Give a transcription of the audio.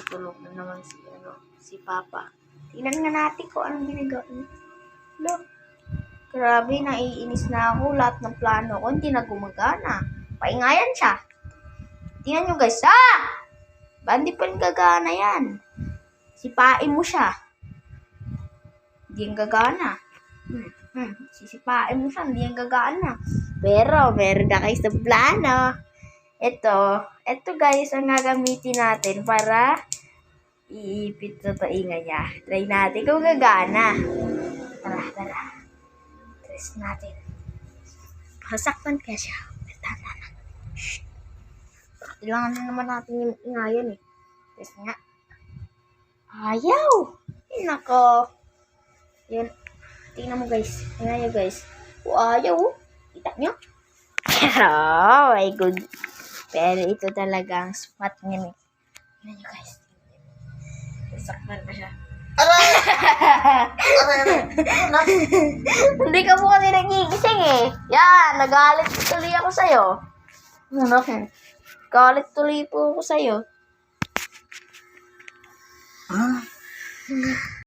Natutulog na naman si Papa. Tingnan nga natin kung anong ginagawa niya. Look. Grabe, naiinis na ako. Lahat ng plano ko, hindi na gumagana. Paingayan siya. Tingnan nyo guys. Ba, hindi pa rin gagana yan. Sipain mo siya. Hindi yung gagana. Sisipain mo siya, hindi yung gagana. Pero, meron na kayo sa plano. Ito guys, ang gagamitin natin para iipit sa tainga niya. Try natin kung gagana. Tara. Test natin. Pasaktan kaya siya. Tara. Shhh. Kailangan na naman natin yung ingayan eh. Test nga. Ayaw! Nako. Yan. Tingnan mo guys. Tingnan nyo guys. Ayaw. Kita nyo? Oh my god. Pero ito talagang spot niya eh. Tingnan nyo guys. Pasaktan pa siya. Hindi ka po kasi nagigising eh. Yan, nagalit tuloy ako sa'yo. Galit tuloy po ako sa'yo.